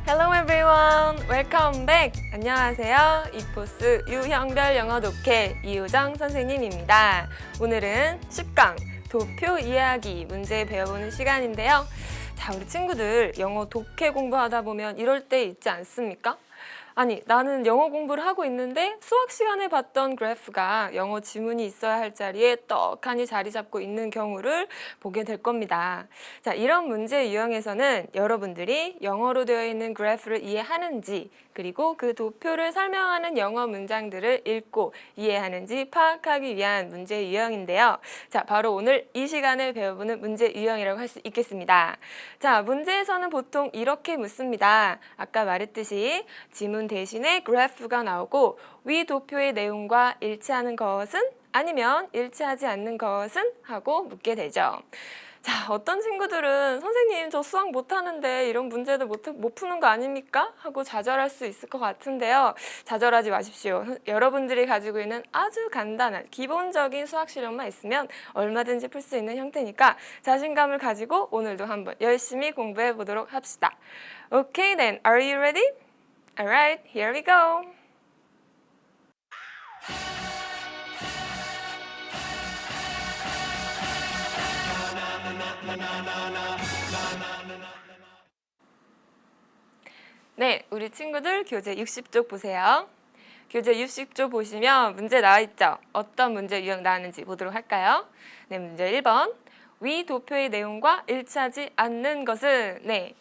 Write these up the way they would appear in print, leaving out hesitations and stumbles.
Hello everyone, welcome back. 안녕하세요. 이코스 유형별 영어 독해 이효정 선생님입니다. 오늘은 10강 도표 이해하기 문제 배워보는 시간인데요. 자, 우리 친구들 영어 독해 공부하다 보면 이럴 때 있지 않습니까? 아니, 나는 영어 공부를 하고 있는데 수학 시간에 봤던 그래프가 영어 지문이 있어야 할 자리에 떡하니 자리 잡고 있는 경우를 보게 될 겁니다. 자, 이런 문제 유형에서는 여러분들이 영어로 되어 있는 그래프를 이해하는지, 그리고 그 도표를 설명하는 영어 문장들을 읽고 이해하는지 파악하기 위한 문제 유형인데요. 자, 바로 오늘 이 시간에 배워보는 문제 유형이라고 할 수 있겠습니다. 자, 문제에서는 보통 이렇게 묻습니다. 아까 말했듯이 지문 대신에 그래프가 나오고 위 도표의 내용과 일치하는 것은 아니면 일치하지 않는 것은 하고 묻게 되죠. 자, 어떤 친구들은 선생님 저 수학 못하는데 이런 문제도 못 푸는 거 아닙니까? 하고 좌절할 수 있을 것 같은데요. 좌절하지 마십시오. 여러분들이 가지고 있는 아주 간단한 기본적인 수학 실력만 있으면 얼마든지 풀 수 있는 형태니까 자신감을 가지고 오늘도 한번 열심히 공부해 보도록 합시다. Okay then, are you ready? Alright, here we go. 네, 우리 친구들 교재 60쪽 보세요. 교재 60쪽 보시면 문제 나와 있죠? 어떤 문제 유형 나왔는지 보도록 할까요? 네, 문제 1번. 위 도표의 내용과 일치하지 않는 것은 네,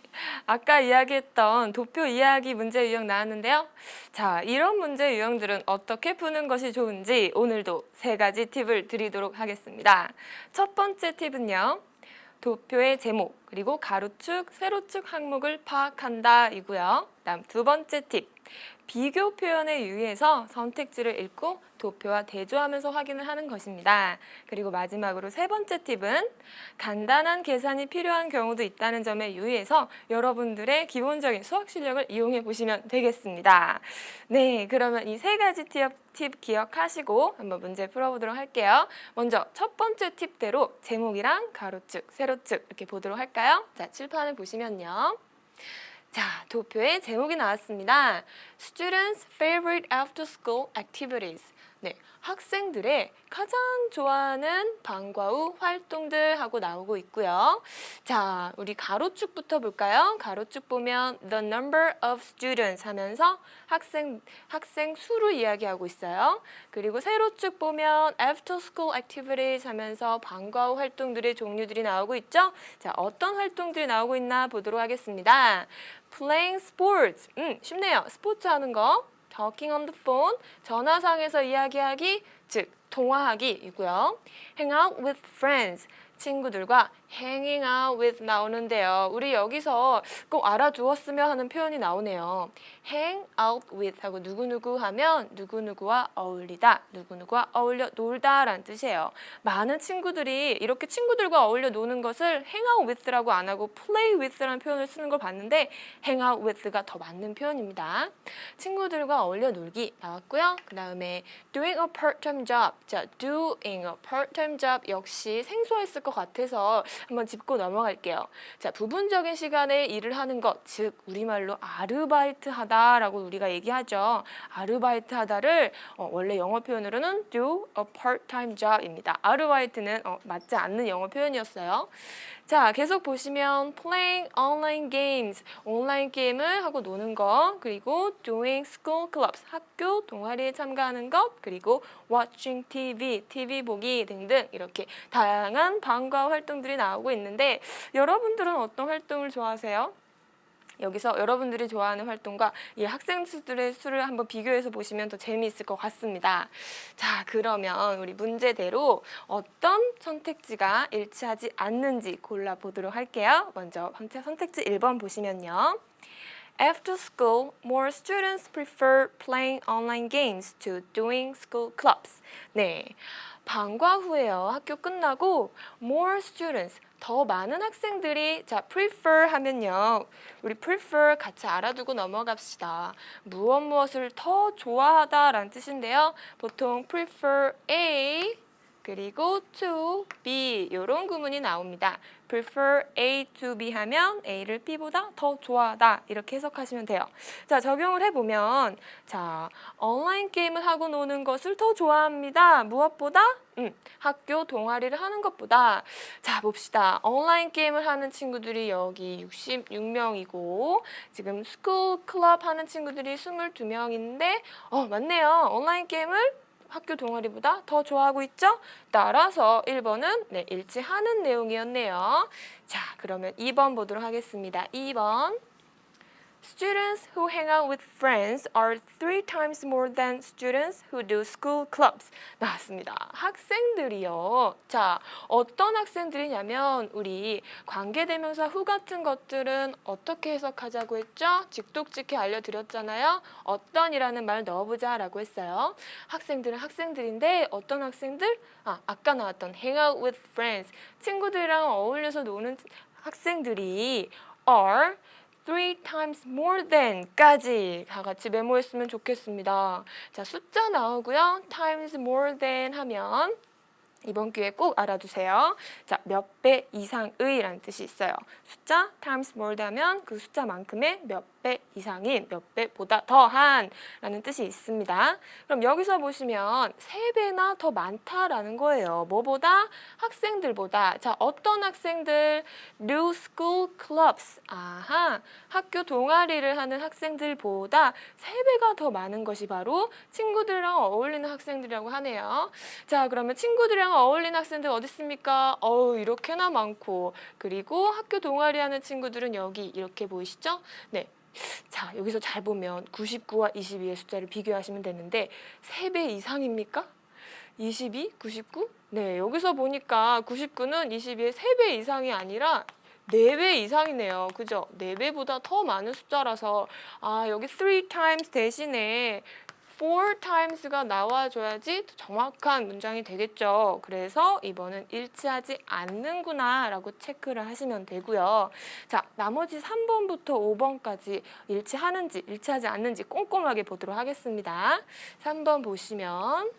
아까 이야기했던 도표 이해하기 문제 유형 나왔는데요. 자, 이런 문제 유형들은 어떻게 푸는 것이 좋은지 오늘도 3가지 팁을 드리도록 하겠습니다. 첫 번째 팁은요. 도표의 제목, 그리고 가로축, 세로축 항목을 파악한다 이고요. 다음 두 번째 팁, 비교 표현에 유의해서 선택지를 읽고 도표와 대조하면서 확인을 하는 것입니다. 그리고 마지막으로 세 번째 팁은 간단한 계산이 필요한 경우도 있다는 점에 유의해서 여러분들의 기본적인 수학 실력을 이용해 보시면 되겠습니다. 네, 그러면 이 3가지 팁 기억하시고 한번 문제 풀어보도록 할게요. 먼저 첫 번째 팁대로 제목이랑 가로축, 세로축 이렇게 보도록 할까요? 자, 칠판을 보시면요. 자, 도표에 제목이 나왔습니다. Students' favorite after-school activities. 네, 학생들의 가장 좋아하는 방과 후 활동들 하고 나오고 있고요. 자, 우리 가로축부터 볼까요? 가로축 보면 the number of students 하면서 학생 수를 이야기하고 있어요. 그리고 세로축 보면 after school activities 하면서 방과 후 활동들의 종류들이 나오고 있죠? 자, 어떤 활동들이 나오고 있나 보도록 하겠습니다. Playing sports. 쉽네요. 스포츠 하는 거. Talking on the phone. 전화상에서 이야기하기, 즉 통화하기이고요. Hang out with friends. 친구들과 hanging out with 나오는데요. 우리 여기서 꼭 알아두었으면 하는 표현이 나오네요. hang out with 하고 누구누구 하면 누구누구와 어울리다, 누구누구와 어울려 놀다 라는 뜻이에요. 많은 친구들이 이렇게 친구들과 어울려 노는 것을 hang out with라고 안 하고 play with라는 표현을 쓰는 걸 봤는데 hang out with가 더 맞는 표현입니다. 친구들과 어울려 놀기 나왔고요. 그 다음에 doing a part-time job. 자, doing a part-time job 역시 생소했을 것 같아서 한번 짚고 넘어갈게요. 자, 부분적인 시간에 일을 하는 것, 즉 우리말로 아르바이트 하다라고 우리가 얘기하죠. 아르바이트 하다를 원래 영어 표현으로는 do a part-time job입니다. 아르바이트는 맞지 않는 영어 표현이었어요. 자, 계속 보시면 playing online games, 온라인 게임을 하고 노는 것, 그리고 doing school clubs, 학교 동아리에 참가하는 것, 그리고 watching TV 보기 등등 이렇게 다양한 방과 활동들이 나오고 있는데 여러분들은 어떤 활동을 좋아하세요? 여기서 여러분들이 좋아하는 활동과 이 학생들의 수를 한번 비교해서 보시면 더 재미있을 것 같습니다. 자, 그러면 우리 문제대로 어떤 선택지가 일치하지 않는지 골라보도록 할게요. 먼저 선택지 1번 보시면요. After school, more students prefer playing online games to doing school clubs. 네, 방과 후에요. 학교 끝나고 more students, 더 많은 학생들이 자 prefer 하면요. 우리 prefer 같이 알아두고 넘어갑시다. 무엇을 더 좋아하다 라는 뜻인데요. 보통 prefer A 그리고 to B 이런 구문이 나옵니다. prefer A to B 하면 A를 B보다 더 좋아하다 이렇게 해석하시면 돼요. 자, 적용을 해보면 자, 온라인 게임을 하고 노는 것을 더 좋아합니다. 무엇보다? 학교 동아리를 하는 것보다. 자, 봅시다. 온라인 게임을 하는 친구들이 여기 66명이고 지금 스쿨 클럽 하는 친구들이 22명인데 맞네요. 온라인 게임을 학교 동아리보다 더 좋아하고 있죠? 따라서 1번은 네, 일치하는 내용이었네요. 자, 그러면 2번 보도록 하겠습니다. 2번. Students who hang out with friends are 3 times more than students who do school clubs. 나왔습니다. 학생들이요. 자, 어떤 학생들이냐면 우리 관계대명사 who 같은 것들은 어떻게 해석하자고 했죠? 직독직해 알려드렸잖아요. 어떤이라는 말 넣어보자라고 했어요. 학생들은 학생들인데 어떤 학생들? 아까 나왔던 hang out with friends. 친구들이랑 어울려서 노는 학생들이 are 3 times more than까지 다 같이 메모했으면 좋겠습니다. 자, 숫자 나오고요. times more than 하면 이번 기회에 꼭 알아두세요. 자, 몇 배 이상의 라는 뜻이 있어요. 숫자 times more than 하면 그 숫자만큼의 몇 배 이상인, 몇 배보다 더한 라는 뜻이 있습니다. 그럼 여기서 보시면 3배나 더 많다라는 거예요. 뭐보다? 학생들보다. 자, 어떤 학생들? New school clubs. 아하, 학교 동아리를 하는 학생들보다 3배가 더 많은 것이 바로 친구들이랑 어울리는 학생들이라고 하네요. 자, 그러면 친구들이랑 어울리는 학생들 어디 있습니까? 이렇게나 많고, 그리고 학교 동아리 하는 친구들은 여기 이렇게 보이시죠? 네. 자, 여기서 잘 보면 99와 22의 숫자를 비교하시면 되는데 3배 이상입니까? 22, 99? 네, 여기서 보니까 99는 22의 3배 이상이 아니라 4배 이상이네요. 그죠? 4배보다 더 많은 숫자라서 여기 3 times 대신에 4 times가 나와줘야지 정확한 문장이 되겠죠. 그래서 이번은 일치하지 않는구나 라고 체크를 하시면 되고요. 자, 나머지 3번부터 5번까지 일치하는지 일치하지 않는지 꼼꼼하게 보도록 하겠습니다. 3번 보시면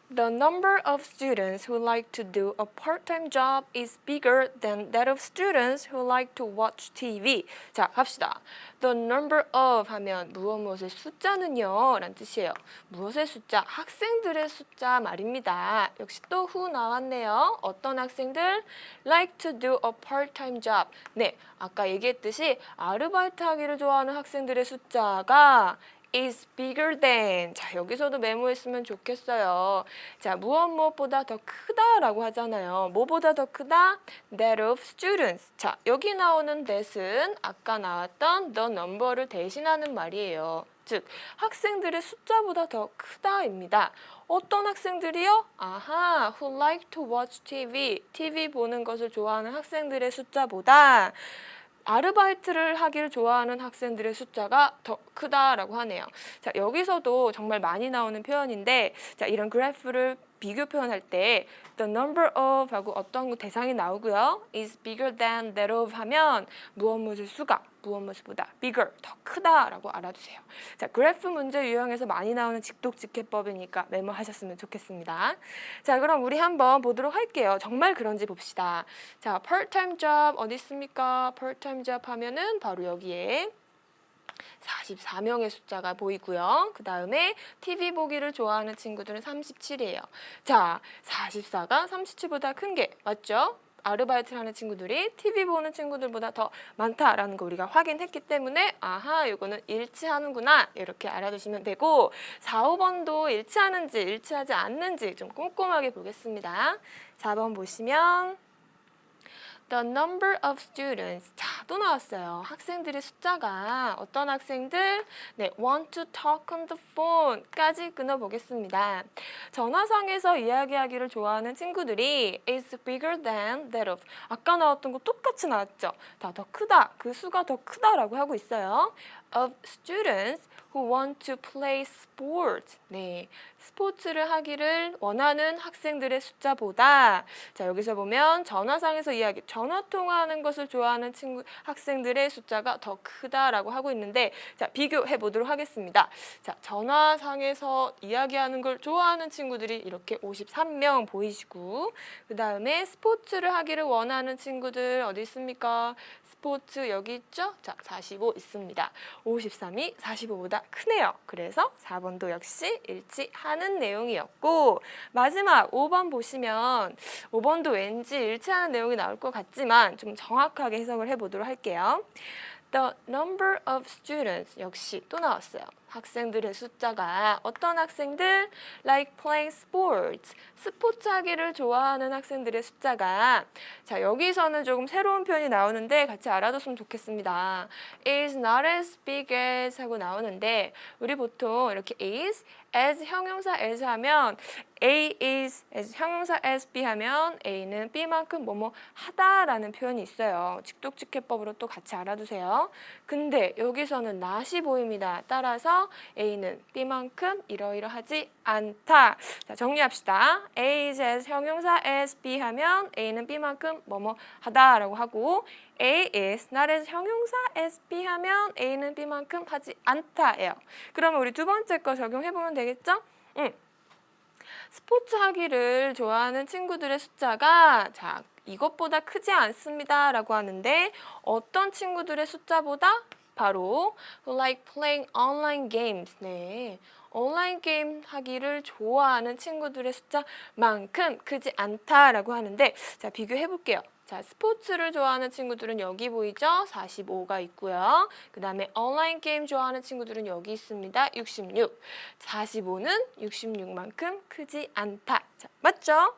The number of students who like to do a part-time job is bigger than that of students who like to watch TV. 자, 갑시다. The number of 하면 무엇의 숫자는요 라는 뜻이에요. 무엇의 숫자? 학생들의 숫자 말입니다. 역시 또 who 나왔네요. 어떤 학생들? Like to do a part-time job. 네, 아까 얘기했듯이 아르바이트 하기를 좋아하는 학생들의 숫자가 is bigger than. 자, 여기서도 메모했으면 좋겠어요. 자, 무엇보다 더 크다라고 하잖아요. 뭐보다 더 크다? That of students. 자, 여기 나오는 that은 아까 나왔던 the number를 대신하는 말이에요. 즉, 학생들의 숫자보다 더 크다입니다. 어떤 학생들이요? 아하, who like to watch TV. TV 보는 것을 좋아하는 학생들의 숫자보다 아르바이트를 하기를 좋아하는 학생들의 숫자가 더 크다라고 하네요. 자, 여기서도 정말 많이 나오는 표현인데, 자, 이런 그래프를 비교 표현할 때 the number of 하고 어떤 대상이 나오고요. is bigger than that of 하면 무엇의 수가 무엇보다 bigger, 더 크다라고 알아두세요. 자, 그래프 문제 유형에서 많이 나오는 직독직해법이니까 메모하셨으면 좋겠습니다. 자, 그럼 우리 한번 보도록 할게요. 정말 그런지 봅시다. 자, part-time job 어디 있습니까? part-time job 하면은 바로 여기에 44명의 숫자가 보이고요. 그 다음에 TV 보기를 좋아하는 친구들은 37이에요. 자, 44가 37보다 큰 게 맞죠? 아르바이트를 하는 친구들이 TV 보는 친구들보다 더 많다라는 거 우리가 확인했기 때문에 아하, 이거는 일치하는구나 이렇게 알아두시면 되고 4, 5번도 일치하는지 일치하지 않는지 좀 꼼꼼하게 보겠습니다. 4번 보시면 The number of students. 자, 또 나왔어요. 학생들의 숫자가 어떤 학생들? 네, want to talk on the phone까지 끊어보겠습니다. 전화상에서 이야기하기를 좋아하는 친구들이 is bigger than that of. 아까 나왔던 거 똑같이 나왔죠? 다 더 크다. 그 수가 더 크다라고 하고 있어요. Of students who want to play sport. 네, 스포츠를 하기를 원하는 학생들의 숫자보다 자, 여기서 보면 전화상에서 전화 통화하는 것을 좋아하는 친구 학생들의 숫자가 더 크다라고 하고 있는데 자, 비교해 보도록 하겠습니다. 자, 전화상에서 이야기하는 걸 좋아하는 친구들이 이렇게 53명 보이시고 그 다음에 스포츠를 하기를 원하는 친구들 어디 있습니까? 스포츠 여기 있죠? 자, 45 있습니다. 53이 45보다 크네요. 그래서 4번도 역시 일치하는 내용이었고 마지막 5번 보시면 5번도 왠지 일치하는 내용이 나올 것 같지만 좀 정확하게 해석을 해보도록 할게요. The number of students 역시 또 나왔어요. 학생들의 숫자가 어떤 학생들? Like playing sports. 스포츠 하기를 좋아하는 학생들의 숫자가 자 여기서는 조금 새로운 표현이 나오는데 같이 알아뒀으면 좋겠습니다. is not as big as 하고 나오는데 우리 보통 이렇게 is, as 형용사 as 하면 A is as 형용사 as B 하면 A는 B만큼 뭐뭐 하다라는 표현이 있어요. 직독직해법으로 또 같이 알아두세요. 근데 여기서는 not이 보입니다. 따라서 A는 B만큼 이러이러하지 않다. 자, 정리합시다. A is as 형용사 as B 하면 A는 B만큼 뭐뭐 하다라고 하고 A is not as 형용사 as B 하면 A는 B만큼 하지 않다예요. 그러면 우리 두 번째 거 적용해보면 되겠죠? 스포츠 하기를 좋아하는 친구들의 숫자가 자 이것보다 크지 않습니다 라고 하는데 어떤 친구들의 숫자보다? 바로 who like playing online games. 네, 온라인 게임 하기를 좋아하는 친구들의 숫자만큼 크지 않다라고 하는데 자 비교해 볼게요. 자, 스포츠를 좋아하는 친구들은 여기 보이죠? 45가 있고요. 그 다음에 온라인 게임 좋아하는 친구들은 여기 있습니다. 66. 45는 66만큼 크지 않다. 자, 맞죠?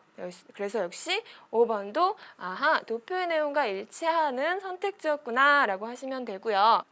그래서 역시 5번도 아하, 도표의 내용과 일치하는 선택지였구나 라고 하시면 되고요.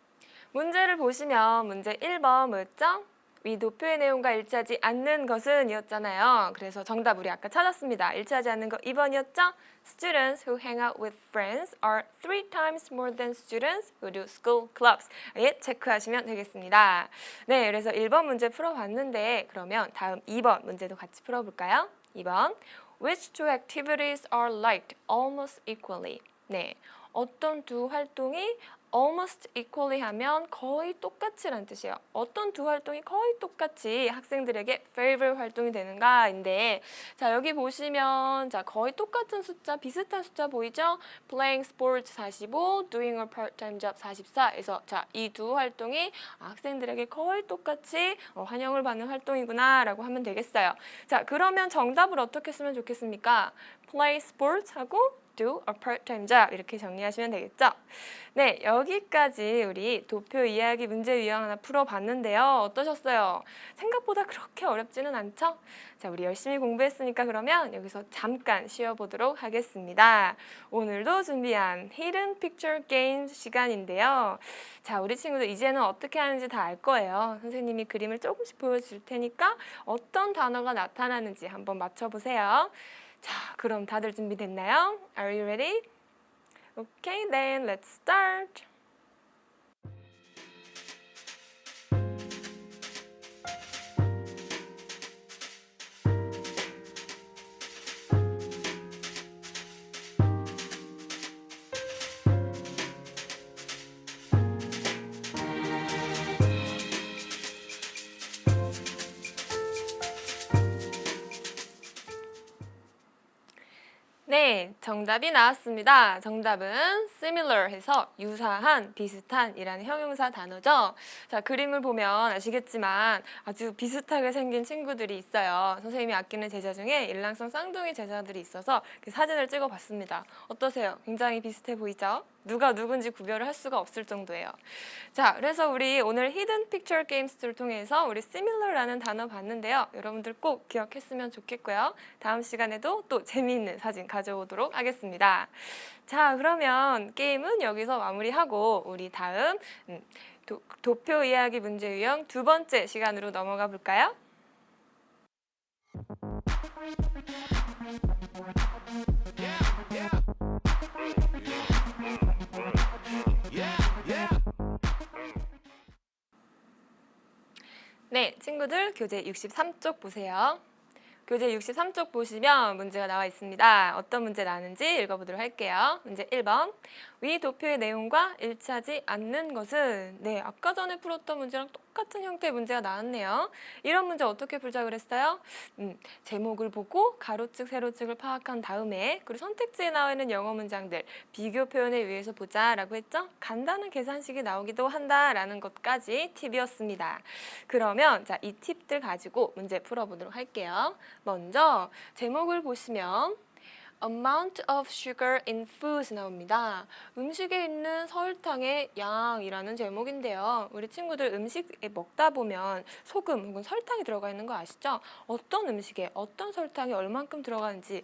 문제를 보시면 문제 1번 뭐였죠? 위 도표의 내용과 일치하지 않는 것은 이었잖아요. 그래서 정답 우리 아까 찾았습니다. 일치하지 않는 거 2번이었죠? Students who hang out with friends are 3 times more than students who do school clubs. 예, 체크하시면 되겠습니다. 네, 그래서 1번 문제 풀어봤는데 그러면 다음 2번 문제도 같이 풀어볼까요? 2번 Which two activities are liked almost equally? 네, 어떤 두 활동이 almost equally 하면 거의 똑같이란 뜻이에요. 어떤 두 활동이 거의 똑같이 학생들에게 favorite 활동이 되는가인데 자 여기 보시면 자 거의 똑같은 숫자 비슷한 숫자 보이죠? Playing sports 45, doing a part-time job 44에서 자 이 두 활동이 학생들에게 거의 똑같이 환영을 받는 활동이구나 라고 하면 되겠어요. 자 그러면 정답을 어떻게 쓰면 좋겠습니까? Play sports 하고 do a part-time job 이렇게 정리하시면 되겠죠? 네, 여기까지 우리 도표 이야기 문제 유형 하나 풀어봤는데요. 어떠셨어요? 생각보다 그렇게 어렵지는 않죠? 자, 우리 열심히 공부했으니까 그러면 여기서 잠깐 쉬어보도록 하겠습니다. 오늘도 준비한 Hidden Picture Games 시간인데요. 자, 우리 친구들 이제는 어떻게 하는지 다 알 거예요. 선생님이 그림을 조금씩 보여줄 테니까 어떤 단어가 나타나는지 한번 맞춰보세요. 자, 그럼 다들 준비됐나요? Are you ready? Okay, then let's start. 네, 정답이 나왔습니다. 정답은 similar 해서 유사한, 비슷한 이라는 형용사 단어죠. 자, 그림을 보면 아시겠지만 아주 비슷하게 생긴 친구들이 있어요. 선생님이 아끼는 제자 중에 일랑성 쌍둥이 제자들이 있어서 그 사진을 찍어봤습니다. 어떠세요? 굉장히 비슷해 보이죠? 누가 누군지 구별을 할 수가 없을 정도예요. 자, 그래서 우리 오늘 Hidden Picture Games를 통해서 우리 similar라는 단어 봤는데요. 여러분들 꼭 기억했으면 좋겠고요. 다음 시간에도 또 재미있는 사진 가져오도록 하겠습니다. 자, 그러면 게임은 여기서 마무리하고 우리 다음 도표 이야기 문제 유형 두 번째 시간으로 넘어가 볼까요? 네, 친구들 교재 63쪽 보세요. 교재 63쪽 보시면 문제가 나와 있습니다. 어떤 문제 나는지 읽어보도록 할게요. 문제 1번. 위 도표의 내용과 일치하지 않는 것은 네, 아까 전에 풀었던 문제랑 똑같은 형태의 문제가 나왔네요. 이런 문제 어떻게 풀자 그랬어요? 제목을 보고 가로축, 세로축을 파악한 다음에 그리고 선택지에 나와 있는 영어 문장들 비교 표현에 의해서 보자라고 했죠? 간단한 계산식이 나오기도 한다라는 것까지 팁이었습니다. 그러면 자, 이 팁들 가지고 문제 풀어보도록 할게요. 먼저 제목을 보시면 amount of sugar in food 나옵니다. 음식에 있는 설탕의 양이라는 제목인데요. 우리 친구들 음식에 먹다 보면 소금 혹은 설탕이 들어가 있는 거 아시죠? 어떤 음식에 어떤 설탕이 얼만큼 들어가는지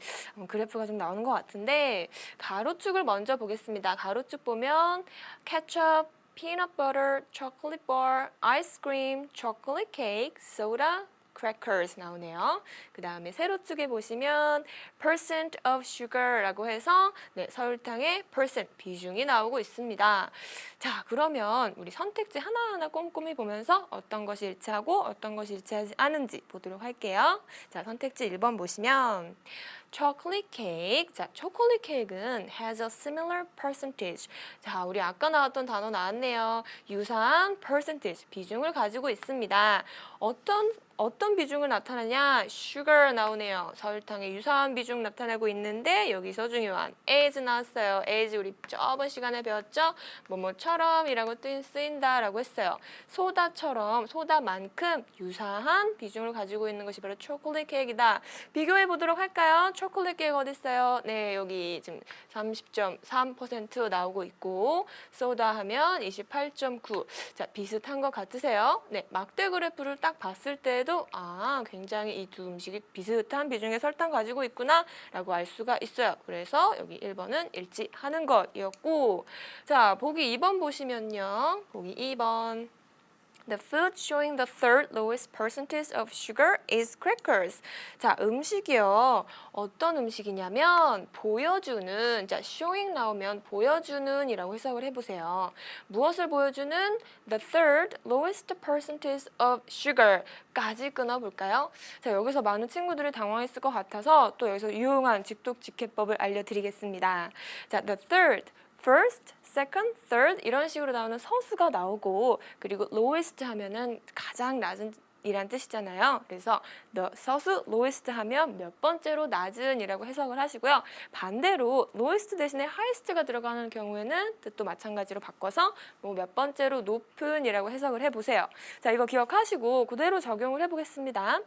그래프가 좀 나오는 것 같은데 가로축을 먼저 보겠습니다. 가로축 보면 케첩, peanut butter, chocolate bar, ice cream, chocolate cake, soda, crackers 나오네요. 그 다음에 세로축에 보시면 percent of sugar라고 해서 네, 설탕의 percent 비중이 나오고 있습니다. 자, 그러면 우리 선택지 하나하나 꼼꼼히 보면서 어떤 것이 일치하고 어떤 것이 일치하지 않은지 보도록 할게요. 자, 선택지 1번 보시면 chocolate cake. 자, 초콜릿 케이크는 has a similar percentage. 자, 우리 아까 나왔던 단어 나왔네요. 유사한 percentage, 비중을 가지고 있습니다. 어떤 비중을 나타내냐? sugar 나오네요. 설탕의 유사한 비중 나타내고 있는데 여기서 중요한 as 나왔어요. as 우리 저번 시간에 배웠죠? 뭐뭐처럼이라고 쓰인다라고 했어요. 소다처럼 소다만큼 유사한 비중을 가지고 있는 것이 바로 초콜릿 케이크이다. 비교해 보도록 할까요? 초콜릿 케이크 어디 있어요? 네, 여기 지금 30.3% 나오고 있고 소다 하면 28.9. 자, 비슷한 것 같으세요? 네, 막대 그래프를 딱 봤을 때도 굉장히 이 두 음식이 비슷한 비중의 설탕 가지고 있구나 라고 알 수가 있어요. 그래서 여기 1번은 일치하는 것이었고 자, 보기 2번 보시면요. 보기 2번 The food showing the third lowest percentage of sugar is crackers. 자, 음식이요. 어떤 음식이냐면 보여주는, 자, showing 나오면 보여주는 이라고 해석을 해보세요. 무엇을 보여주는? The third lowest percentage of sugar까지 끊어볼까요? 자, 여기서 많은 친구들이 당황했을 것 같아서 또 여기서 유용한 직독직해법을 알려드리겠습니다. 자, the third first, second, third 이런 식으로 나오는 서수가 나오고 그리고 lowest 하면은 가장 낮은 이란 뜻이잖아요. 그래서 the 서수 lowest 하면 몇 번째로 낮은 이라고 해석을 하시고요. 반대로 lowest 대신에 highest가 들어가는 경우에는 뜻도 마찬가지로 바꿔서 뭐 몇 번째로 높은 이라고 해석을 해보세요. 자, 이거 기억하시고 그대로 적용을 해보겠습니다.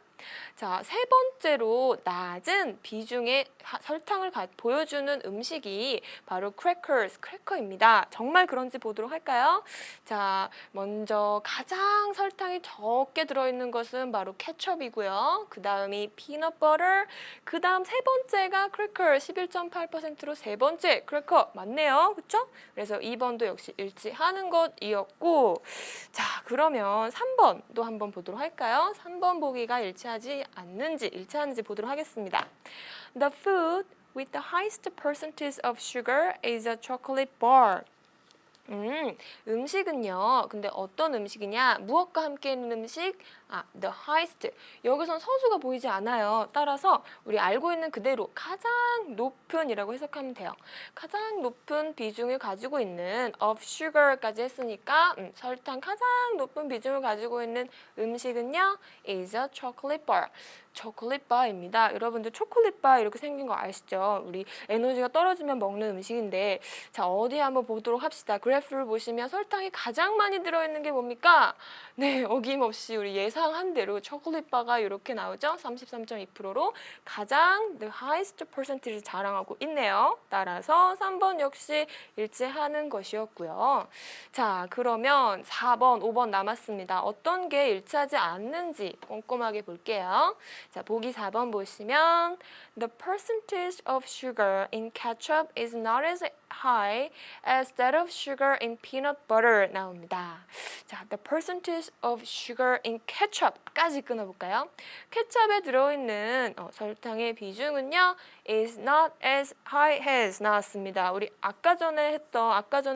자, 세 번째로 낮은 비중의 설탕을 보여주는 음식이 바로 crackers, 크래커입니다. 정말 그런지 보도록 할까요? 자, 먼저 가장 설탕이 적게 들어있는 것은 바로 케첩이고요. 그 다음이 peanut butter, 그 다음 세 번째가 cracker, 11.8%로 세 번째 크래커 맞네요. 그렇죠? 그래서 2번도 역시 일치하는 것이었고 자, 그러면 3번도 한번 보도록 할까요? 3번 보기가 일치하지 않는지 일치하는지 보도록 하겠습니다. The food with the highest percentage of sugar is a chocolate bar. 음식은요. 근데 어떤 음식이냐? 무엇과 함께 있는 음식? the highest. 여기선 서수가 보이지 않아요. 따라서 우리 알고 있는 그대로 가장 높은 이라고 해석하면 돼요. 가장 높은 비중을 가지고 있는 of sugar까지 했으니까 설탕 가장 높은 비중을 가지고 있는 음식은요. is a chocolate bar. 초콜릿 바입니다. 여러분들 초콜릿 바 이렇게 생긴 거 아시죠? 우리 에너지가 떨어지면 먹는 음식인데 자, 어디 한번 보도록 합시다. 그래프를 보시면 설탕이 가장 많이 들어있는 게 뭡니까? 네, 어김없이 우리 예상한 대로 초콜릿 바가 이렇게 나오죠? 33.2%로 가장 the highest percentage를 자랑하고 있네요. 따라서 3번 역시 일치하는 것이었고요. 자, 그러면 4번, 5번 남았습니다. 어떤 게 일치하지 않는지 꼼꼼하게 볼게요. 자, 보기 4번 보시면 The percentage of sugar in ketchup is not as high as that of sugar in peanut butter 나옵니다. 자, the percentage of sugar in ketchup까지 끊어볼까요? 케첩에 들어있는 설탕의 비중은요, is not as high as 나왔습니다. 우리 아까 전에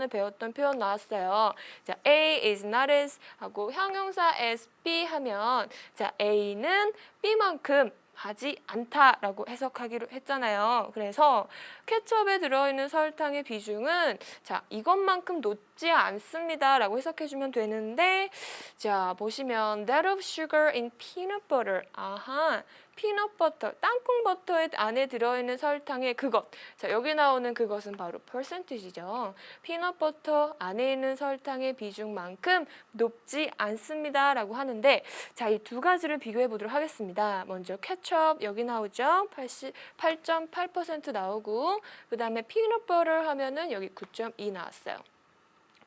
배웠던 표현 나왔어요. 자, A is not as 하고 형용사 as B 하면 자, A는 B만큼 하지 않다라고 해석하기로 했잖아요. 그래서 케첩에 들어있는 설탕의 비중은 자, 이것만큼 높지 않습니다라고 해석해주면 되는데 자, 보시면 that of sugar in peanut butter. 아하. 피넛 버터, 땅콩 버터에 안에 들어있는 설탕의 그것. 자, 여기 나오는 그것은 바로 percentage죠. 피넛 버터 안에 있는 설탕의 비중만큼 높지 않습니다라고 하는데 자, 이 두 가지를 비교해 보도록 하겠습니다. 먼저 케첩 여기 나오죠. 8.8% 나오고 그다음에 피넛 버터 하면은 여기 9.2 나왔어요.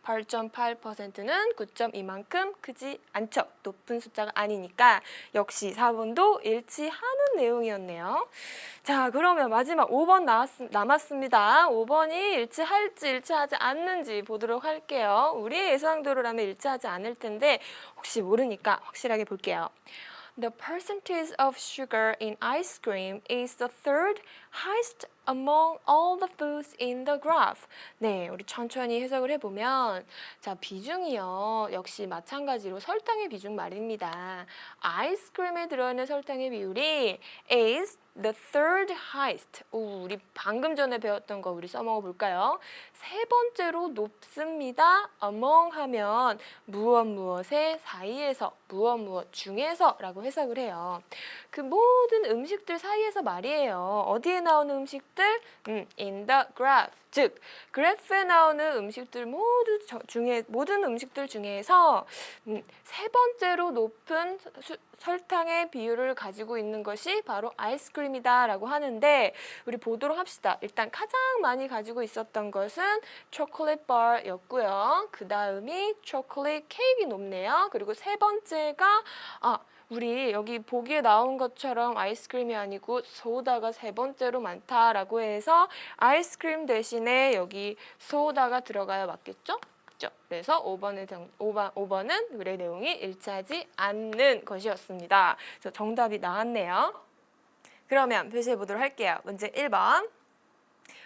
8.8%는 9.2만큼 크지 않죠. 높은 숫자가 아니니까 역시 4번도 일치하는 내용이었네요. 자, 그러면 마지막 5번 남았습니다. 5번이 일치할지 일치하지 않는지 보도록 할게요. 우리의 예상대로라면 일치하지 않을 텐데 혹시 모르니까 확실하게 볼게요. The percentage of sugar in ice cream is the third highest among all the foods in the graph. 네, 우리 천천히 해석을 해보면 자, 비중이요. 역시 마찬가지로 설탕의 비중 말입니다. 아이스크림에 들어있는 설탕의 비율이 is the third highest. 오, 우리 방금 전에 배웠던 거 우리 써먹어 볼까요? 세 번째로 높습니다. among 하면 무엇의 사이에서 무엇 중에서라고 해석을 해요. 그 모든 음식들 사이에서 말이에요. 어디에 나오는 음식들? in the graph. 즉, 그래프에 나오는 음식들 모든 음식들 중에서 세 번째로 높은 설탕의 비율을 가지고 있는 것이 바로 아이스크림이다라고 하는데 우리 보도록 합시다. 일단 가장 많이 가지고 있었던 것은 초콜릿 바였고요. 그 다음이 초콜릿 케이크가 높네요. 그리고 세 번째가 우리 여기 보기에 나온 것처럼 아이스크림이 아니고 소다가 세 번째로 많다라고 해서 아이스크림 대신에 여기 소다가 들어가야 맞겠죠? 그래서 5번은 글의 내용이 일치하지 않는 것이었습니다. 그래서 정답이 나왔네요. 그러면 표시해 보도록 할게요. 문제 1번.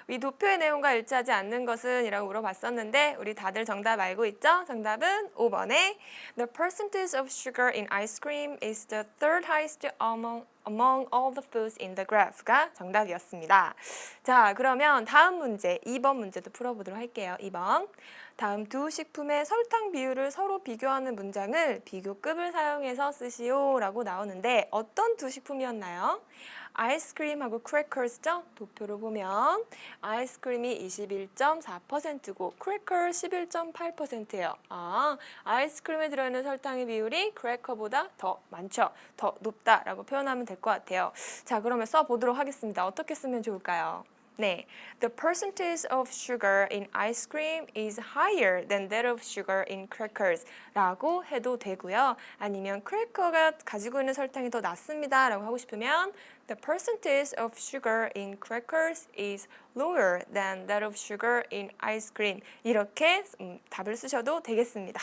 이 도표의 내용과 일치하지 않는 것은 이라고 물어봤었는데 우리 다들 정답 알고 있죠? 정답은 5번에 The percentage of sugar in ice cream is the third highest among all the foods in the graph가 정답이었습니다. 자, 그러면 다음 문제 2번 문제도 풀어보도록 할게요. 2번. 다음 두 식품의 설탕 비율을 서로 비교하는 문장을 비교급을 사용해서 쓰시오 라고 나오는데 어떤 두 식품이었나요? 아이스크림하고 크래커스죠? 도표를 보면 아이스크림이 21.4%고 크래커 11.8%예요. 아이스크림에 들어있는 설탕의 비율이 크래커보다 더 많죠. 더 높다라고 표현하면 될 것 같아요. 자, 그러면 써보도록 하겠습니다. 어떻게 쓰면 좋을까요? 네, the percentage of sugar in ice cream is higher than that of sugar in crackers 라고 해도 되고요. 아니면 크래커가 가지고 있는 설탕이 더 낮습니다 라고 하고 싶으면 the percentage of sugar in crackers is lower than that of sugar in ice cream 이렇게 답을 쓰셔도 되겠습니다.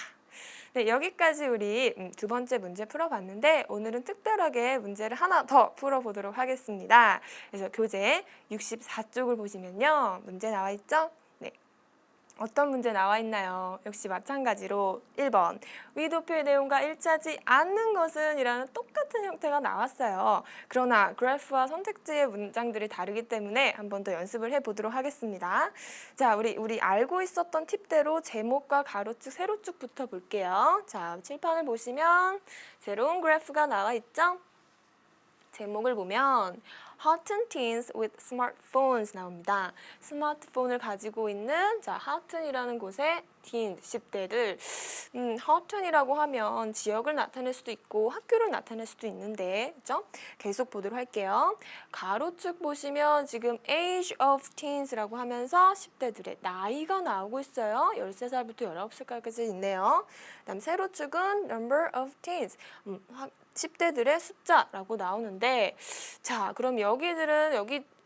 네, 여기까지 우리 두 번째 문제 풀어봤는데 오늘은 특별하게 문제를 하나 더 풀어보도록 하겠습니다. 그래서 교재 64쪽을 보시면요. 문제 나와 있죠? 네. 어떤 문제 나와 있나요? 역시 마찬가지로 1번 위 도표의 내용과 일치하지 않는 것은 이라는 똑같은 형태가 나왔어요. 그러나 그래프와 선택지의 문장들이 다르기 때문에 한 번 더 연습을 해보도록 하겠습니다. 자, 우리 알고 있었던 팁대로 제목과 가로축, 세로축부터 볼게요. 자, 칠판을 보시면 새로운 그래프가 나와 있죠? 제목을 보면 Hot teens with smartphones 나옵니다. 스마트폰을 가지고 있는 하튼이라는 곳에 teen, 10대들 하튼이라고 하면 지역을 나타낼 수도 있고 학교를 나타낼 수도 있는데 그죠? 계속 보도록 할게요. 가로축 보시면 지금 age of teens라고 하면서 10대들의 나이가 나오고 있어요. 13살부터 19살까지 있네요. 그다음 세로축은 number of teens 10대들의 숫자라고 나오는데 자, 그럼 여기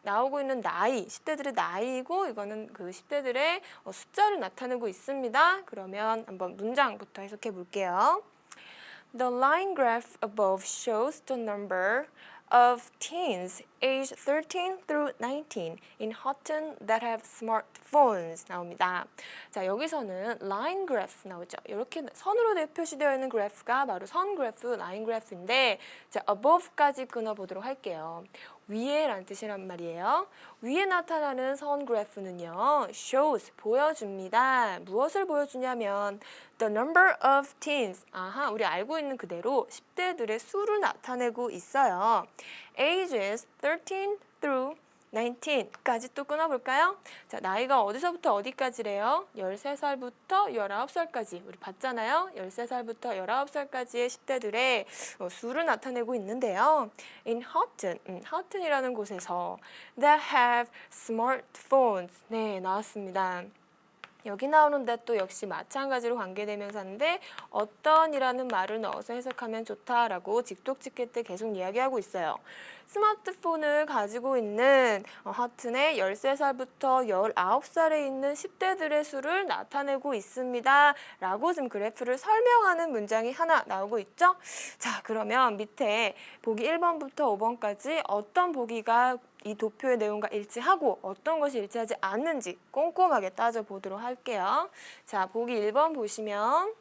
나오고 있는 나이, 10대들의 나이고 이거는 그 10대들의 숫자를 나타내고 있습니다. 그러면 한번 문장부터 해석해 볼게요. The line graph above shows the number of teens age 13 through 19 in Houghton that have smartphones 나옵니다. 자, 여기서는 line graph 나오죠. 이렇게 선으로 표시되어 있는 그래프가 바로 선 그래프, 라인 그래프인데 자, above까지 끊어보도록 할게요. 위에란 뜻이란 말이에요. 위에 나타나는 선 그래프는요. shows, 보여줍니다. 무엇을 보여주냐면 the number of teens, 아하, 우리 알고 있는 그대로 10대들의 수를 나타내고 있어요. ages 13 through 19까지 또 끊어볼까요? 자, 나이가 어디서부터 어디까지래요? 13살부터 19살까지 우리 봤잖아요. 13살부터 19살까지의 10대들의 수를 나타내고 있는데요. In Houghton, Houghton이라는 곳에서 that have smartphones 네, 나왔습니다. 여기 나오는 that 도 역시 마찬가지로 관계대명사인데 어떤이라는 말을 넣어서 해석하면 좋다라고 직독직해 때 계속 이야기하고 있어요. 스마트폰을 가지고 있는 하튼의 13살부터 19살에 있는 10대들의 수를 나타내고 있습니다. 라고 지금 그래프를 설명하는 문장이 하나 나오고 있죠? 자, 그러면 밑에 보기 1번부터 5번까지 어떤 보기가 이 도표의 내용과 일치하고 어떤 것이 일치하지 않는지 꼼꼼하게 따져보도록 할게요. 자, 보기 1번 보시면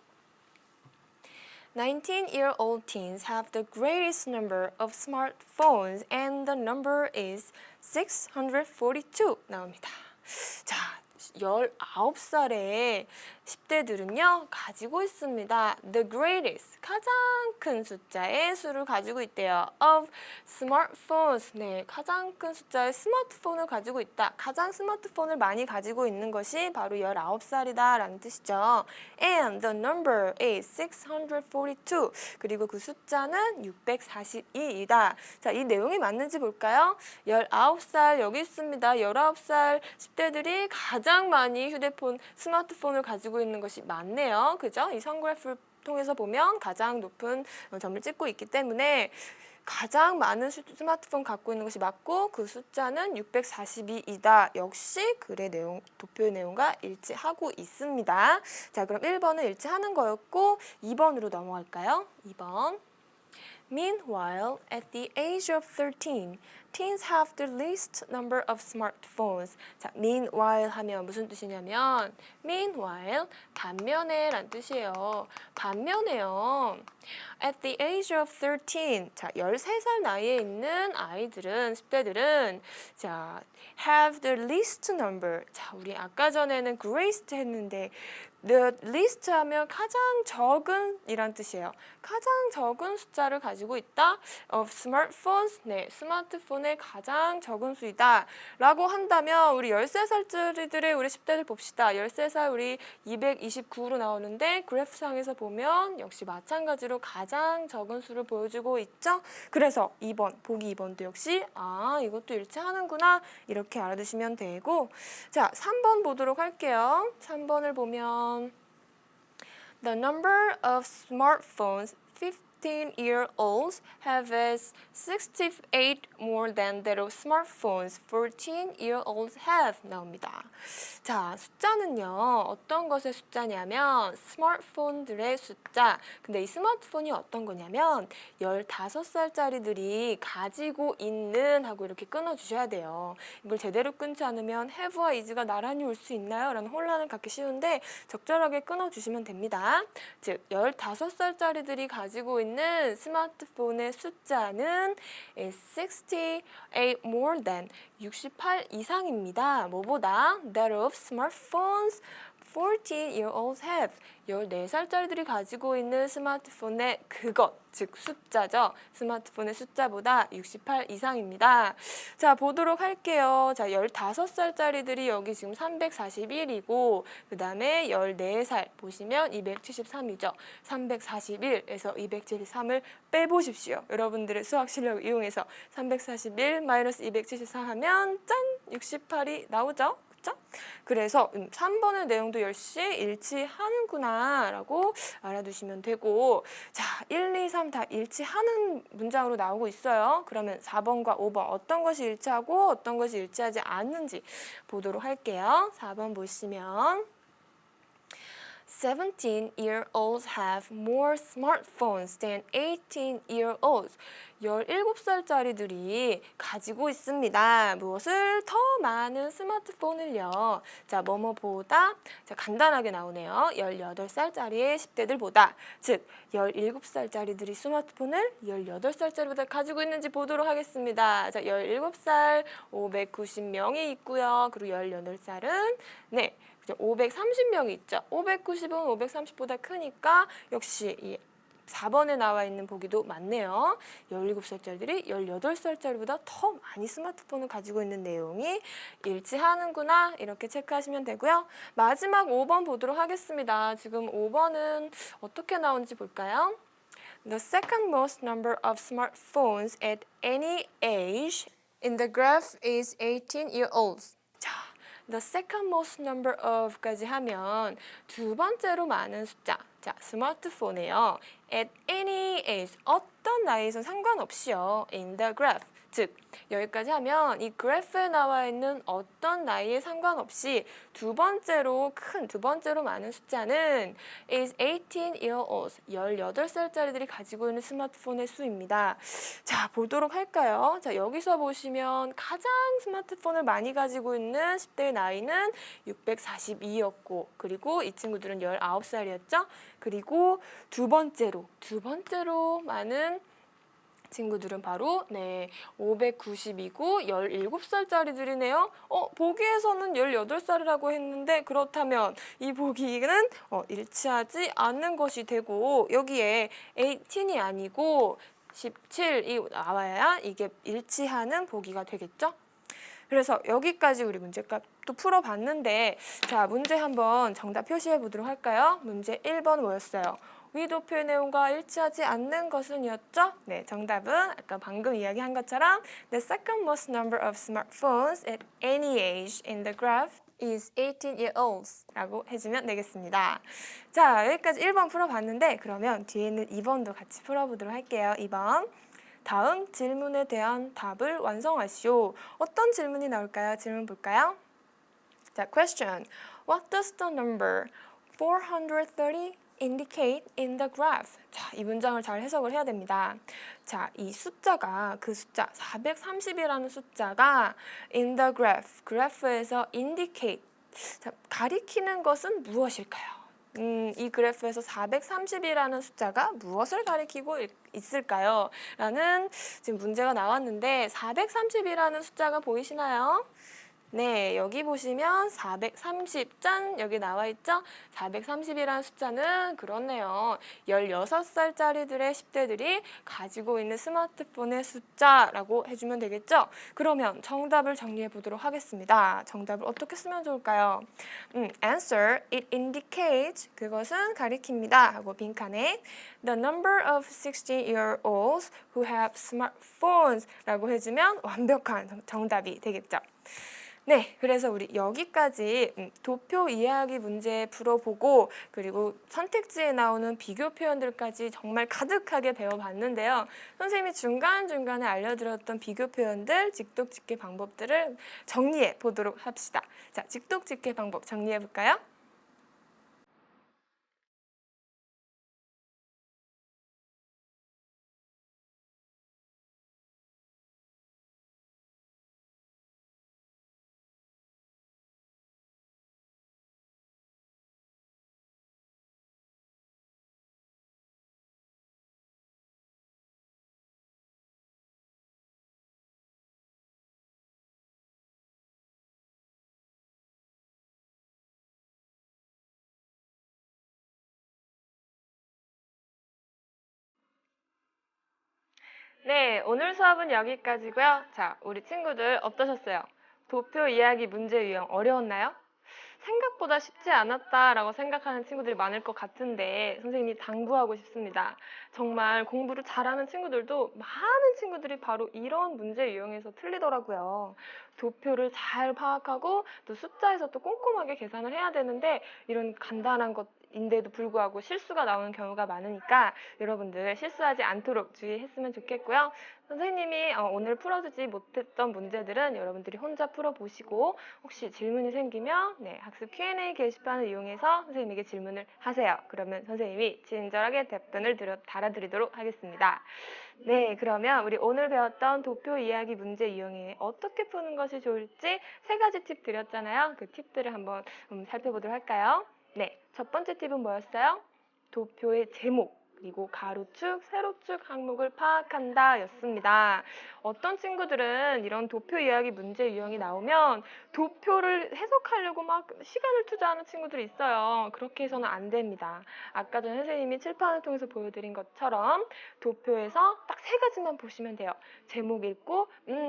19-year-old teens have the greatest number of smartphones and the number is 642 나옵니다. 자, 19살의 10대들은요 가지고 있습니다. The greatest, 가장 큰 숫자의 수를 가지고 있대요. Of smartphones, 네, 가장 큰 숫자의 스마트폰을 가지고 있다. 가장 스마트폰을 많이 가지고 있는 것이 바로 19살이다 라는 뜻이죠. And the number is 642. 그리고 그 숫자는 642이다. 자, 이 내용이 맞는지 볼까요? 19살 여기 있습니다. 19살 10대들이 가장 많이 스마트폰을 가지고 있는 것이 맞네요. 그죠? 이 선그래프를 통해서 보면 가장 높은 점을 찍고 있기 때문에 가장 많은 스마트폰 갖고 있는 것이 맞고 그 숫자는 642이다. 역시 글의 내용, 도표의 내용과 일치하고 있습니다. 자, 그럼 1번은 일치하는 거였고 2번으로 넘어갈까요? 2번. Meanwhile, at the age of 13, teens have the least number of smartphones. 자, meanwhile 하면 무슨 뜻이냐면 meanwhile, 반면에 란 뜻이에요. 반면에요. At the age of 13, 자, 13살 나이에 있는 아이들은, 10대들은 자, have the least number. 자, 우리 아까 전에는 greatest 했는데 the least 하면 가장 적은 이란 뜻이에요. 가장 적은 숫자를 가지고 있다. of smartphones, 네, 스마트폰의 가장 적은 수이다. 라고 한다면 우리 13살짜리들의 우리 10대들 봅시다. 13살 우리 229로 나오는데 그래프상에서 보면 역시 마찬가지로 가장 적은 수를 보여주고 있죠. 그래서 2번, 보기 2번도 역시 이것도 일치하는구나 이렇게 알아두시면 되고 자, 3번 보도록 할게요. 3번을 보면 The number of smartphones 15-year-olds have is 68 more than that of smartphones 14-year-olds have 나옵니다. 자, 숫자는요. 어떤 것의 숫자냐면 스마트폰들의 숫자. 근데 이 스마트폰이 어떤 거냐면 15살짜리들이 가지고 있는 하고 이렇게 끊어주셔야 돼요. 이걸 제대로 끊지 않으면 have와 is가 나란히 올 수 있나요? 라는 혼란을 갖기 쉬운데 적절하게 끊어주시면 됩니다. 즉 15살짜리들이 가지고 있는 스마트폰의 숫자는 is 68 more than 68 이상입니다. 뭐보다 that of smartphones 14-year-olds have 14살짜리들이 가지고 있는 스마트폰의 그것, 즉 숫자죠. 스마트폰의 숫자보다 68 이상입니다. 자, 보도록 할게요. 자, 15살짜리들이 여기 지금 341이고 그 다음에 14살 보시면 273이죠. 341에서 273을 빼보십시오. 여러분들의 수학 실력을 이용해서 341 마이너스 274 하면 짠! 68이 나오죠. 그래서 3번의 내용도 역시 일치하는구나 라고 알아두시면 되고 자, 1, 2, 3 다 일치하는 문장으로 나오고 있어요. 그러면 4번과 5번 어떤 것이 일치하고 어떤 것이 일치하지 않는지 보도록 할게요. 4번 보시면 17-year-olds have more smartphones than 18-year-olds. 17살짜리들이 가지고 있습니다. 무엇을? 더 많은 스마트폰을요. 자, 뭐뭐보다 자, 간단하게 나오네요. 18살짜리의 10대들보다. 즉, 17살짜리들이 스마트폰을 18살짜리보다 가지고 있는지 보도록 하겠습니다. 자, 17살 590명이 있고요. 그리고 18살은 네. 530명이 있죠. 590은 530보다 크니까 역시 이 4번에 나와 있는 보기도 맞네요. 17살짜리들이 18살짜리보다 더 많이 스마트폰을 가지고 있는 내용이 일치하는구나 이렇게 체크하시면 되고요. 마지막 5번 보도록 하겠습니다. 지금 5번은 어떻게 나오는지 볼까요? The second most number of smartphones at any age in the graph is 18-year-olds. 자, the second most number of까지 하면 두 번째로 많은 숫자. 자, 스마트폰이에요. At any age, 어떤 나이에서 상관없이요. In the graph, 즉 여기까지 하면 이 그래프에 나와 있는 어떤 나이에 상관없이 두 번째로 많은 숫자는 is 18-year-olds, 18살짜리들이 가지고 있는 스마트폰의 수입니다. 자, 보도록 할까요? 자, 여기서 보시면 가장 스마트폰을 많이 가지고 있는 10대의 나이는 642였고 그리고 이 친구들은 19살이었죠. 그리고 두 번째로 많은 친구들은 바로 590이고 17살짜리들이네요. 보기에서는 18살이라고 했는데 그렇다면 이 보기는 일치하지 않는 것이 되고 여기에 18이 아니고 17이 나와야 이게 일치하는 보기가 되겠죠? 그래서 여기까지 우리 문제값도 풀어봤는데 자, 문제 한번 정답 표시해 보도록 할까요? 문제 1번 뭐였어요? 위 도표의 내용과 일치하지 않는 것은이었죠? 네, 정답은 아까 방금 이야기한 것처럼 The second most number of smartphones at any age in the graph is 18-year-olds 라고 해주면 되겠습니다. 자, 여기까지 1번 풀어봤는데 그러면 뒤에는 2번도 같이 풀어보도록 할게요. 2번. 다음 질문에 대한 답을 완성하시오. 어떤 질문이 나올까요? 질문 볼까요? 자, question. What does the number 430 indicate in the graph? 자, 이 문장을 잘 해석을 해야 됩니다. 자, 이 숫자가 그 숫자 430이라는 숫자가 in the graph, 그래프에서 indicate, 자, 가리키는 것은 무엇일까요? 이 그래프에서 430이라는 숫자가 무엇을 가리키고 있을까요? 라는 지금 문제가 나왔는데 430이라는 숫자가 보이시나요? 네, 여기 보시면 430, 짠! 여기 나와 있죠? 430이라는 숫자는 그렇네요. 16살짜리들의 10대들이 가지고 있는 스마트폰의 숫자라고 해주면 되겠죠? 그러면 정답을 정리해 보도록 하겠습니다. 정답을 어떻게 쓰면 좋을까요? Answer, it indicates, 그것은 가리킵니다. 하고 빈칸에 the number of 16-year-olds who have smartphones 라고 해주면 완벽한 정답이 되겠죠? 네, 그래서 우리 여기까지 도표 이해하기 문제 풀어보고 그리고 선택지에 나오는 비교 표현들까지 정말 가득하게 배워봤는데요. 선생님이 중간중간에 알려드렸던 비교 표현들, 직독직계 방법들을 정리해 보도록 합시다. 자, 직독직계 방법 정리해 볼까요? 네, 오늘 수업은 여기까지고요. 자, 우리 친구들 어떠셨어요? 도표 이해하기 문제 유형 어려웠나요? 생각보다 쉽지 않았다라고 생각하는 친구들이 많을 것 같은데 선생님이 당부하고 싶습니다. 정말 공부를 잘하는 친구들도 많은 친구들이 바로 이런 문제 유형에서 틀리더라고요. 도표를 잘 파악하고 또 숫자에서 또 꼼꼼하게 계산을 해야 되는데 이런 간단한 것 인데도 불구하고 실수가 나오는 경우가 많으니까 여러분들 실수하지 않도록 주의했으면 좋겠고요. 선생님이 오늘 풀어주지 못했던 문제들은 여러분들이 혼자 풀어보시고 혹시 질문이 생기면 학습 Q&A 게시판을 이용해서 선생님에게 질문을 하세요. 그러면 선생님이 친절하게 답변을 달아드리도록 하겠습니다. 네, 그러면 우리 오늘 배웠던 도표 이야기 문제 유형에 어떻게 푸는 것이 좋을지 3가지 팁 드렸잖아요. 그 팁들을 한번 살펴보도록 할까요? 네, 첫 번째 팁은 뭐였어요? 도표의 제목, 그리고 가로축, 세로축 항목을 파악한다 였습니다. 어떤 친구들은 이런 도표 이야기 문제 유형이 나오면 도표를 해석하려고 막 시간을 투자하는 친구들이 있어요. 그렇게 해서는 안 됩니다. 아까 전 선생님이 칠판을 통해서 보여드린 것처럼 도표에서 딱 3가지만 보시면 돼요. 제목 읽고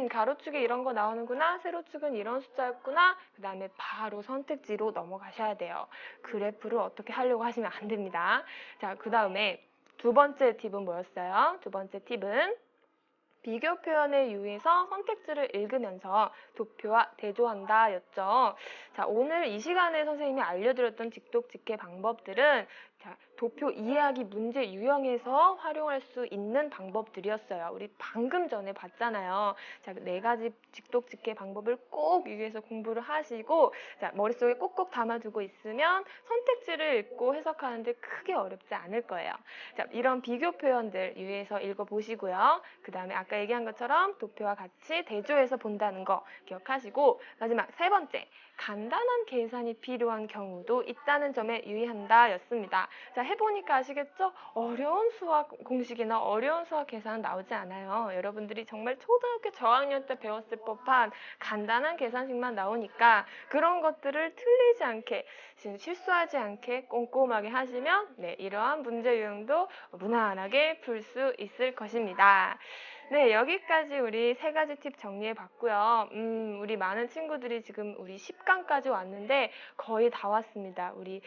가로축에 이런 거 나오는구나, 세로축은 이런 숫자였구나, 그 다음에 바로 선택지로 넘어가셔야 돼요. 그래프를 어떻게 하려고 하시면 안 됩니다. 자, 그 다음에 두 번째 팁은 뭐였어요? 두 번째 팁은 비교 표현에 유의해서 선택지를 읽으면서 도표와 대조한다 였죠. 자, 오늘 이 시간에 선생님이 알려드렸던 직독직해 방법들은 도표 이해하기 문제 유형에서 활용할 수 있는 방법들이었어요. 우리 방금 전에 봤잖아요. 자, 4가지 직독직해 방법을 꼭 유의해서 공부를 하시고 머릿속에 꼭꼭 담아두고 있으면 선택지를 읽고 해석하는데 크게 어렵지 않을 거예요. 자, 이런 비교 표현들 유의해서 읽어보시고요. 그 다음에 아까 얘기한 것처럼 도표와 같이 대조해서 본다는 거 기억하시고, 마지막 3번째, 간단한 계산이 필요한 경우도 있다는 점에 유의한다 였습니다. 자, 해보니까 아시겠죠? 어려운 수학 공식이나 어려운 수학 계산은 나오지 않아요. 여러분들이 정말 초등학교 저학년 때 배웠을 법한 간단한 계산식만 나오니까 그런 것들을 틀리지 않게, 실수하지 않게 꼼꼼하게 하시면 이러한 문제 유형도 무난하게 풀 수 있을 것입니다. 네, 여기까지 우리 3가지 팁 정리해 봤고요. 우리 많은 친구들이 지금 우리 10강까지 왔는데 거의 다 왔습니다. 우리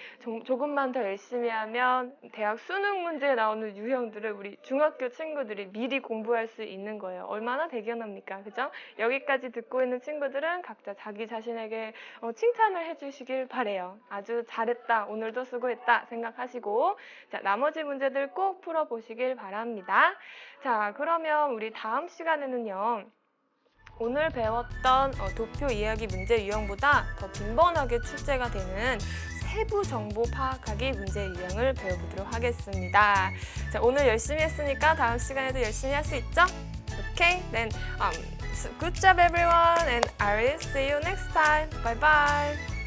조금만 더 열심히 하면 대학 수능 문제에 나오는 유형들을 우리 중학교 친구들이 미리 공부할 수 있는 거예요. 얼마나 대견합니까? 그죠? 여기까지 듣고 있는 친구들은 각자 자기 자신에게 칭찬을 해주시길 바래요. 아주 잘했다, 오늘도 수고했다 생각하시고, 자, 나머지 문제들 꼭 풀어보시길 바랍니다. 자, 그러면 우리 다음 시간에는요, 오늘 배웠던 도표 이야기 문제 유형보다 더 빈번하게 출제가 되는 세부 정보 파악하기 문제 유형을 배워보도록 하겠습니다. 자, 오늘 열심히 했으니까 다음 시간에도 열심히 할 수 있죠? Okay, then good job everyone, and I will see you next time. Bye bye.